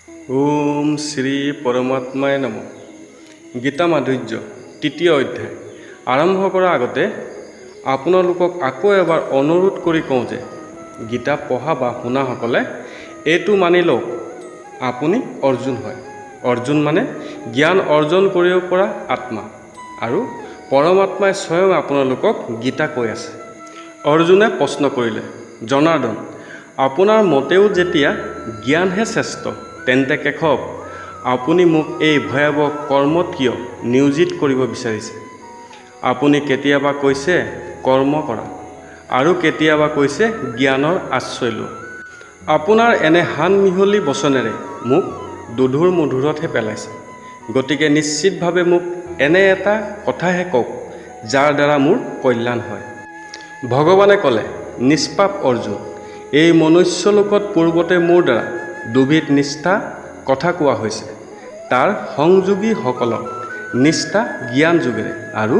ওম শ্ৰী পৰমাত্মায় নম। গীতা মাধুৰ্য তৃতীয় অধ্যায় আৰম্ভ কৰাৰ আগতে আপোনালোকক আকৌ এবাৰ অনুৰোধ কৰি কওঁ যে গীতা পঢ়া বা শুনাসকলে এইটো মানি লওক, আপুনি অৰ্জুন হয়। অৰ্জুন মানে জ্ঞান অৰ্জন কৰিব পৰা আত্মা, আৰু পৰমাত্মাই স্বয়ং আপোনালোকক গীতা কৈ আছে। অৰ্জুনে প্ৰশ্ন কৰিলে, জনাৰ্দন, আপোনাৰ মতেও যেতিয়া জ্ঞানহে শ্ৰেষ্ঠ, তেন্তে কেশৱ, আপুনি মোক এই ভয়াৱহ কৰ্মত কিয় নিয়োজিত কৰিব বিচাৰিছে? আপুনি কেতিয়াবা কৈছে কৰ্ম কৰা, আৰু কেতিয়াবা কৈছে জ্ঞানৰ আশ্ৰয় লোৱা। আপোনাৰ এনে হান মিহলি বচনেৰে মোক দোধোৰ মোধোৰতহে পেলাইছে। গতিকে নিশ্চিতভাৱে মোক এনে এটা কথাহে কওক, যাৰ দ্বাৰা মোৰ কল্যাণ হয়। ভগৱানে ক'লে, নিষ্পাপ অৰ্জুন, এই মনুষ্যলোকত পূৰ্বতে মোৰ দ্বাৰা দুবিধ নিষ্ঠা কথা কোৱা হৈছে। তাৰ সংযোগীসকলৰ নিষ্ঠা জ্ঞান যোগেৰে আৰু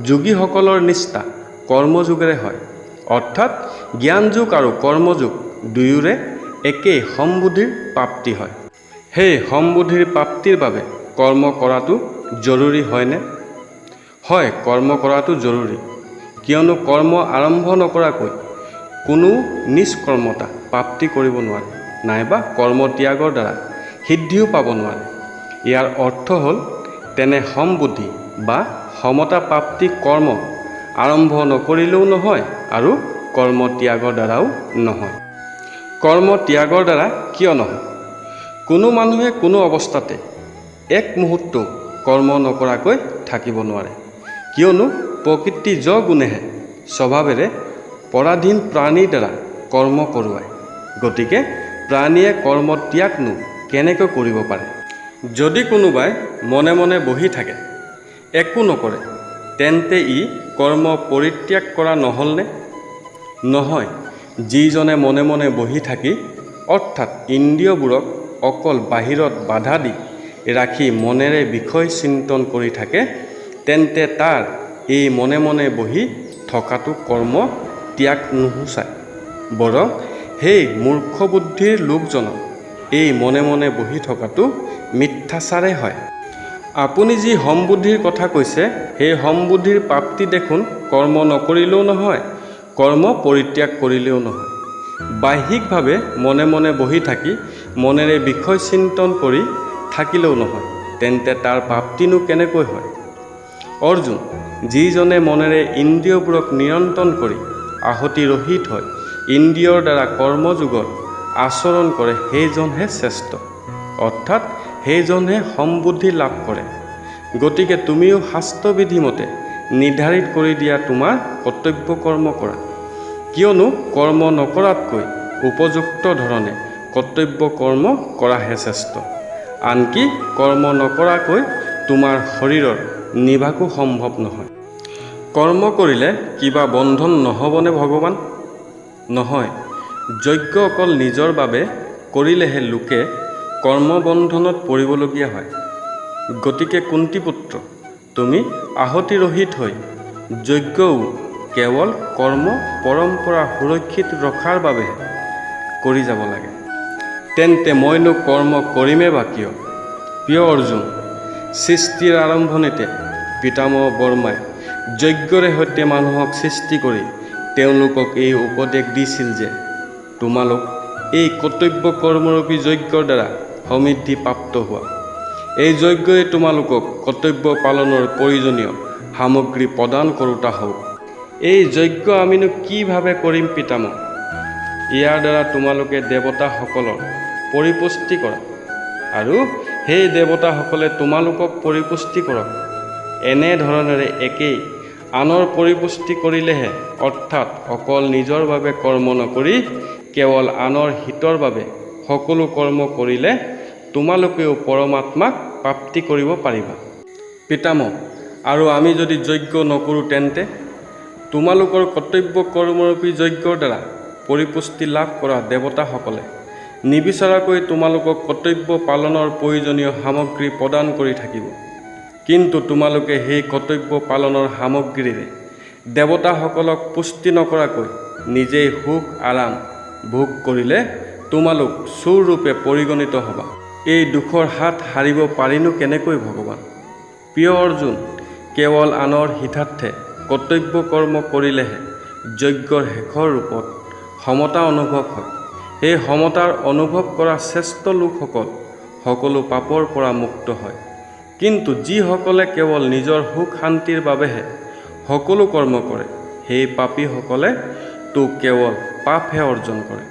যোগীসকলৰ নিষ্ঠা কৰ্মযোগেৰে হয়। অৰ্থাৎ জ্ঞানযোগ আৰু কৰ্মযোগ দুয়োৰে একেই সমবুদ্ধিৰ প্ৰাপ্তি হয়। সেই সমবুদ্ধিৰ প্ৰাপ্তিৰ বাবে কৰ্ম কৰাটো জৰুৰী হয়নে? হয়, কৰ্ম কৰাটো জৰুৰী, কিয়নো কৰ্ম আৰম্ভ নকৰাকৈ কোনো নিষ্কৰ্মতা প্ৰাপ্তি কৰিব নোৱাৰে, নাইবা কৰ্ম ত্যাগৰ দ্বাৰা সিদ্ধিও পাব নোৱাৰে। ইয়াৰ অৰ্থ হ'ল, তেনে সমবুদ্ধি বা সমতা প্ৰাপ্তি কৰ্ম আৰম্ভ নকৰিলেও নহয় আৰু কৰ্ম ত্যাগৰ দ্বাৰাও নহয়। কৰ্ম ত্যাগৰ দ্বাৰা কিয় নহয়? কোনো মানুহে কোনো অৱস্থাতে এক মুহূৰ্তও কৰ্ম নকৰাকৈ থাকিব নোৱাৰে, কিয়নো প্ৰকৃতি গুণেহে স্বভাৱেৰে পৰাধীন প্ৰাণীৰ দ্বাৰা কৰ্ম কৰোৱায়। গতিকে প্ৰাণীয়ে কৰ্ম ত্যাগনো কেনেকৈ কৰিব পাৰে? যদি কোনোবাই মনে মনে বহি থাকে, একো নকৰে, তেন্তে ই কৰ্ম পৰিত্যাগ কৰা নহ'লনে? নহয়। যিজনে মনে মনে বহি থাকি, অৰ্থাৎ ইন্দ্ৰিয়বোৰক অকল বাহিৰত বাধা দি ৰাখি মনেৰে বিষয় চিন্তন কৰি থাকে, তেন্তে তাৰ এই মনে মনে বহি থকাটো কৰ্ম ত্যাগ নুসূচায়। বৰং সেই মূৰ্খ বুদ্ধিৰ লোকজনক এই মনে মনে বহি থকাটো মিথ্যাচাৰে হয়। আপুনি যি সমবুদ্ধিৰ কথা কৈছে, সেই সমবুদ্ধিৰ প্ৰাপ্তি দেখোন কৰ্ম নকৰিলেও নহয়, কৰ্ম পৰিত্যাগ কৰিলেও নহয়। বাহ্যিকভাৱে মনে মনে বহি থাকি মনেৰে বিষয় চিন্তন কৰি থাকিলেও নহয়, তেন্তে তাৰ প্ৰাপ্তিনো কেনেকৈ হয়? অৰ্জুন, যিজনে মনেৰে ইন্দ্ৰিয়বোৰক নিয়ন্ত্ৰণ কৰি আহতি ৰহিত হয় ইন্দ্ৰিয়ৰ দ্বাৰা কৰ্মযোগৰ আচৰণ কৰে, সেইজনহে শ্ৰেষ্ঠ, অৰ্থাৎ সেইজনহে সমবুদ্ধি লাভ কৰে। গতিকে তুমিও শাস্ত্ৰবিধি মতে নিৰ্ধাৰিত কৰি দিয়া তোমাৰ কৰ্তব্য কৰ্ম কৰা, কিয়নো কৰ্ম নকৰাতকৈ উপযুক্ত ধৰণে কৰ্তব্য কৰ্ম কৰাহে শ্ৰেষ্ঠ। আনকি কৰ্ম নকৰাকৈ তোমাৰ শৰীৰৰ নিভাকো সম্ভৱ নহয়। কৰ্ম কৰিলে কিবা বন্ধন নহ'বনে ভগৱান? নহয়। যজ্ঞ অকল নিজৰ বাবে কৰিলেহে লোকে কৰ্মবন্ধনত পৰিবলগীয়া হয়। গতিকে কুন্তীপুত্ৰ, তুমি আহতি ৰহিত হৈ যজ্ঞও কেৱল কৰ্ম পৰম্পৰা সুৰক্ষিত ৰখাৰ বাবেহে কৰি যাব লাগে। তেন্তে মইনো কৰ্ম কৰিমেই বা কিয়? প্ৰিয় অৰ্জুন, সৃষ্টিৰ আৰম্ভণিতে পিতামহ ব্ৰহ্মাই যজ্ঞৰে সৈতে মানুহক সৃষ্টি কৰি তেওঁলোকক এই উপদেশ দিছিল যে তোমালোক এই কৰ্তব্য কৰ্মৰূপী যজ্ঞৰ দ্বাৰা সমৃদ্ধি প্ৰাপ্ত হোৱা। এই যজ্ঞই তোমালোকক কৰ্তব্য পালনৰ প্ৰয়োজনীয় সামগ্ৰী প্ৰদান কৰোঁতা হওক। এই যজ্ঞ আমিনো কিভাৱে কৰিম পিতামহ? ইয়াৰ দ্বাৰা তোমালোকে দেৱতাসকলৰ পৰিপুষ্টি কৰা, আৰু সেই দেৱতাসকলে তোমালোকক পৰিপুষ্টি কৰক। এনেধৰণেৰে একেই আনৰ পৰিপুষ্টি কৰিলেহে, অৰ্থাৎ অকল নিজৰ বাবে কৰ্ম নকৰি কেৱল আনৰ হিতৰ বাবে সকলো কৰ্ম কৰিলে তোমালোকেও পৰমাত্মাক প্ৰাপ্তি কৰিব পাৰিবা। পিতামহ, আৰু আমি যদি যজ্ঞ নকৰোঁ, তেন্তে তোমালোকৰ কৰ্তব্য কৰ্মৰূপী যজ্ঞৰ দ্বাৰা পৰিপুষ্টি লাভ কৰা দেৱতাসকলে নিবিচাৰাকৈ তোমালোকক কৰ্তব্য পালনৰ প্ৰয়োজনীয় সামগ্ৰী প্ৰদান কৰি থাকিব। কিন্তু তোমালোকে সেই কৰ্তব্য পালনৰ সামগ্ৰীৰে দেৱতাসকলক পুষ্টি নকৰাকৈ নিজেই সুখ আৰাম ভোগ কৰিলে তোমালোক চোৰৰূপে পৰিগণিত হ'বা। এই দুখৰ হাত সাৰিব পাৰিনো কেনেকৈ ভগৱান? প্ৰিয় অৰ্জুন, কেৱল আনৰ হিতাৰ্থে কৰ্তব্য কৰ্ম কৰিলেহে যজ্ঞৰ শেষৰ ৰূপত সমতা অনুভৱ হয়। সেই সমতাৰ অনুভৱ কৰা শ্ৰেষ্ঠ লোকসকল সকলো পাপৰ পৰা মুক্ত হয়। কিন্তু যিসকলে কেৱল নিজৰ সুখ শান্তিৰ বাবেহে সকলো কৰ্ম কৰে, সেই পাপীসকলে তো কেৱল পাপহে অৰ্জন কৰে।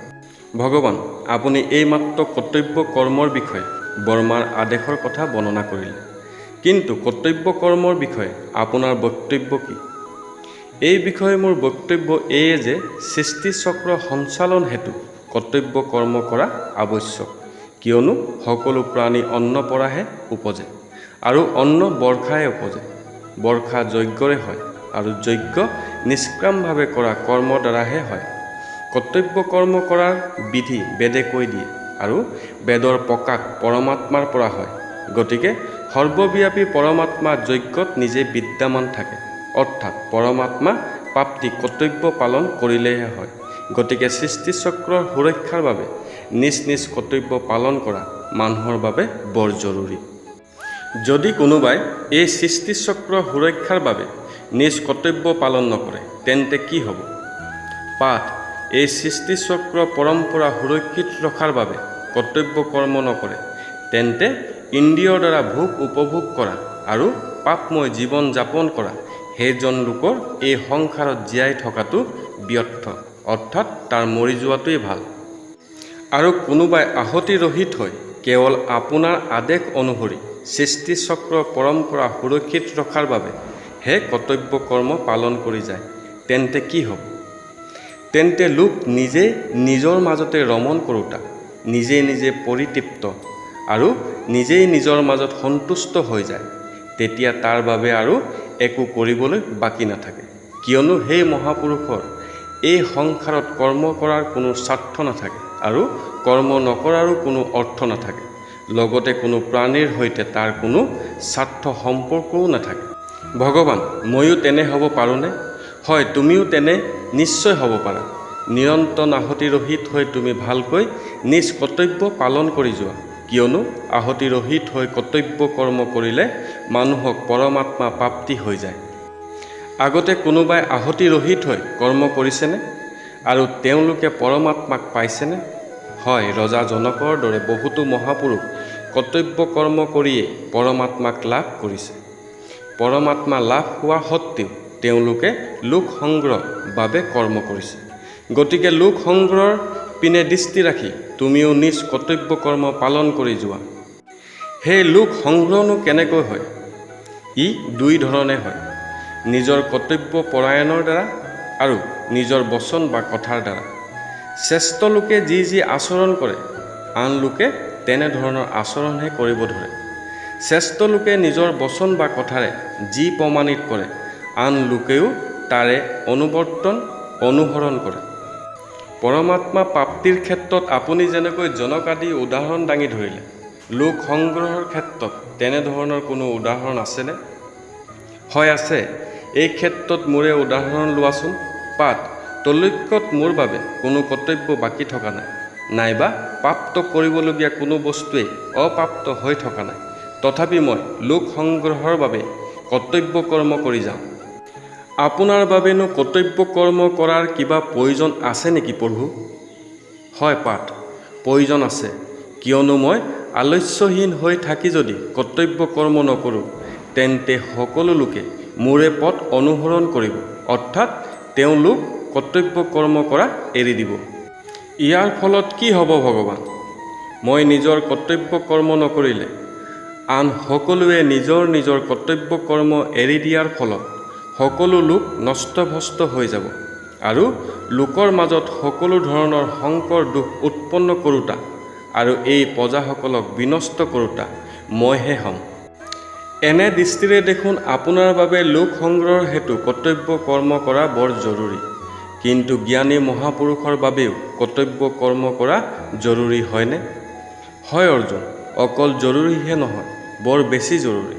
ভগৱান, আপুনি এইমাত্ৰ কৰ্তব্য কৰ্মৰ বিষয়ে বৰ্মাৰ আদেশৰ কথা বৰ্ণনা কৰিলে, কিন্তু কৰ্তব্য কৰ্মৰ বিষয়ে আপোনাৰ বক্তব্য কি? এই বিষয়ে মোৰ বক্তব্য এয়ে যে সৃষ্টিচক্ৰ সঞ্চালন হেতু কৰ্তব্য কৰ্ম কৰা আৱশ্যক, কিয়নো সকলো প্ৰাণী অন্ন পৰাহে উপজে, আৰু অন্ন বৰ্ষাই উপজে। বৰ্ষা যজ্ঞৰে হয়, আৰু যজ্ঞ নিষ্কামভাৱে কৰা কৰ্মৰ দ্বাৰাহে হয়। কৰ্তব্য কৰ্ম কৰাৰ বিধি বেদে কৈ দিয়ে, আৰু বেদৰ প্ৰকাশ পৰমাত্মাৰ পৰা হয়। গতিকে সৰ্বব্যাপী পৰমাত্মা যজ্ঞত নিজে বিদ্যমান থাকে, অৰ্থাৎ পৰমাত্মা প্ৰাপ্তি কৰ্তব্য পালন কৰিলেহে হয়। গতিকে সৃষ্টিচক্ৰৰ সুৰক্ষাৰ বাবে নিজ নিজ কৰ্তব্য পালন কৰা মানুহৰ বাবে বৰ জৰুৰী। যদি কোনোবাই এই সৃষ্টিচক্ৰৰ সুৰক্ষাৰ বাবে নিজ কৰ্তব্য পালন নকৰে, তেন্তে কি হ'ব? পাঠ: এই সৃষ্টিচক্ৰ পৰম্পৰা সুৰক্ষিত ৰখাৰ বাবে কৰ্তব্য কৰ্ম নকৰে, তেন্তে ইন্দ্ৰিয়ৰ দ্বাৰা ভোগ উপভোগ কৰা আৰু পাপময় জীৱন যাপন কৰা সেইজন লোকৰ এই সংসাৰত জীয়াই থকাটো ব্যৰ্থ, অৰ্থাৎ তাৰ মৰি যোৱাটোৱেই ভাল। আৰু কোনোবাই আহতি ৰহিত হৈ কেৱল আপোনাৰ আদেশ অনুসৰি সৃষ্টিচক্ৰ পৰম্পৰা সুৰক্ষিত ৰখাৰ বাবে হে কৰ্তব্য কৰ্ম পালন কৰি যায়, তেন্তে কি হ'ব? তেন্তে লোক নিজে নিজৰ মাজতে ৰমণ কৰোঁতা, নিজে নিজে পৰিতৃপ্ত আৰু নিজেই নিজৰ মাজত সন্তুষ্ট হৈ যায়। তেতিয়া তাৰ বাবে আৰু একো কৰিবলৈ বাকী নাথাকে, কিয়নো সেই মহাপুৰুষৰ এই সংসাৰত কৰ্ম কৰাৰ কোনো স্বাৰ্থ নাথাকে, আৰু কৰ্ম নকৰাৰো কোনো অৰ্থ নাথাকে। লগতে কোনো প্ৰাণীৰ সৈতে তাৰ কোনো স্বাৰ্থ সম্পৰ্কও নাথাকে। ভগৱান, ময়ো তেনে হ'ব পাৰোঁনে? হয়, তুমিও তেনে নিশ্চয় হ'ব পাৰা। নিৰন্তৰ আহতি ৰহিত হৈ তুমি ভালকৈ নিজ কৰ্তব্য পালন কৰি যোৱা, কিয়নো আহতি ৰহিত হৈ কৰ্তব্য কৰ্ম কৰিলে মানুহক পৰমাত্মা প্ৰাপ্তি হৈ যায়। আগতে কোনোবাই আহতি ৰহিত হৈ কৰ্ম কৰিছেনে? আৰু তেওঁলোকে পৰমাত্মাক পাইছেনে? হয়, ৰজা জনকৰ দৰে বহুতো মহাপুৰুষ কৰ্তব্য কৰ্ম কৰিয়েই পৰমাত্মাক লাভ কৰিছে। পৰমাত্মা লাভ হোৱা সত্ত্বেও তেওঁলোকে লোক সংগ্ৰহৰ বাবে কৰ্ম কৰিছে। গতিকে লোক সংগ্ৰহৰ পিনে দৃষ্টি ৰাখি তুমিও নিজ কৰ্তব্য কৰ্ম পালন কৰি যোৱা। সেই লোক সংগ্ৰহনো কেনেকৈ হয়? ই দুই ধৰণে হয়: নিজৰ কৰ্তব্য পৰায়ণৰ দ্বাৰা আৰু নিজৰ বচন বা কথাৰ দ্বাৰা। শ্ৰেষ্ঠ লোকে যি যি আচৰণ কৰে, আন লোকে তেনেধৰণৰ আচৰণহে কৰিব ধৰে। শ্ৰেষ্ঠ লোকে নিজৰ বচন বা কথাৰে যি প্ৰমাণিত কৰে, আন লোকেও তাৰে অনুবৰ্তন অনুসৰণ কৰে। পৰমাত্মা প্ৰাপ্তিৰ ক্ষেত্ৰত আপুনি যেনেকৈ জনক আদি উদাহৰণ দাঙি ধৰিলে, লোক সংগ্ৰহৰ ক্ষেত্ৰত তেনেধৰণৰ কোনো উদাহৰণ আছেনে? হয়, আছে। এই ক্ষেত্ৰত মোৰে উদাহৰণ লোৱাচোন। পাঠ: তলৈক্যত মোৰ বাবে কোনো কৰ্তব্য বাকী থকা নাই, নাইবা প্ৰাপ্ত কৰিবলগীয়া কোনো বস্তুৱেই অপ্ৰাপ্ত হৈ থকা নাই। তথাপি মই লোক সংগ্ৰহৰ বাবে কৰ্তব্য কৰ্ম কৰি যাওঁ। আপোনাৰ বাবেনো কৰ্তব্য কৰ্ম কৰাৰ কিবা প্ৰয়োজন আছে নেকি প্ৰভু? হয় পাঠ: প্ৰয়োজন আছে, কিয়নো মই আলস্যহীন হৈ থাকি যদি কৰ্তব্য কৰ্ম নকৰোঁ, তেন্তে সকলো লোকে মোৰে পথ অনুসৰণ কৰিব, অৰ্থাৎ তেওঁলোক কৰ্তব্য কৰ্ম কৰা এৰি দিব। ইয়াৰ ফলত কি হ'ব ভগৱান? মই নিজৰ কৰ্তব্য কৰ্ম নকৰিলে আন সকলোৱে নিজৰ নিজৰ কৰ্তব্য কৰ্ম এৰি দিয়াৰ ফলত সকলো লোক নষ্টভ্ৰষ্ট হৈ যাব, আৰু লোকৰ মাজত সকলো ধৰণৰ সংকৰ দুখ উৎপন্ন কৰোঁতা আৰু এই প্ৰজাসকলক বিনষ্ট কৰোঁতা মইহে হ'ম। এনে দৃষ্টিৰে দেখোন আপোনাৰ বাবে লোক সংগ্ৰহৰ হেতু কৰ্তব্য কৰ্ম কৰা বৰ জৰুৰী। কিন্তু জ্ঞানী মহাপুৰুষৰ বাবেও কৰ্তব্য কৰ্ম কৰা জৰুৰী হয়নে? হয় অৰ্জুন, অকল জৰুৰীহে নহয়, বৰ বেছি জৰুৰী।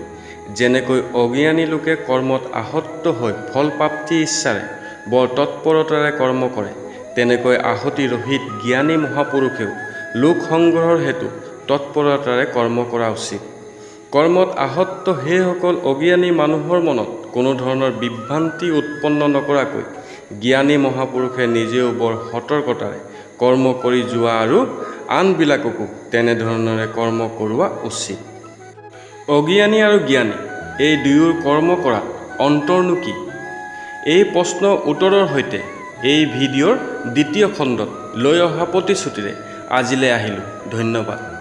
যেনেকৈ অজ্ঞানী লোকে কৰ্মত আসক্ত হৈ ফলপ্ৰাপ্তি ইচ্ছাৰে বৰ তৎপৰতাৰে কৰ্ম কৰে, তেনেকৈ আহতি ৰহিত জ্ঞানী মহাপুৰুষেও লোক সংগ্ৰহৰ হেতু তৎপৰতাৰে কৰ্ম কৰা উচিত। কৰ্মত আসক্ত সেইসকল অজ্ঞানী মানুহৰ মনত কোনো ধৰণৰ বিভ্ৰান্তি উৎপন্ন নকৰাকৈ জ্ঞানী মহাপুৰুষে নিজেও বৰ সতৰ্কতাৰে কৰ্ম কৰি যোৱা আৰু আনবিলাককো তেনেধৰণেৰে কৰ্ম কৰোৱা উচিত। অজ্ঞানী আৰু জ্ঞানী এই দুয়োৰ কৰ্ম কৰাত অন্তৰনো কি? এই প্ৰশ্ন উত্তৰৰ সৈতে এই ভিডিঅ'ৰ দ্বিতীয় খণ্ডত লৈ অহা প্ৰতিশ্ৰুতিৰে আজিলৈ আহিলোঁ। ধন্যবাদ।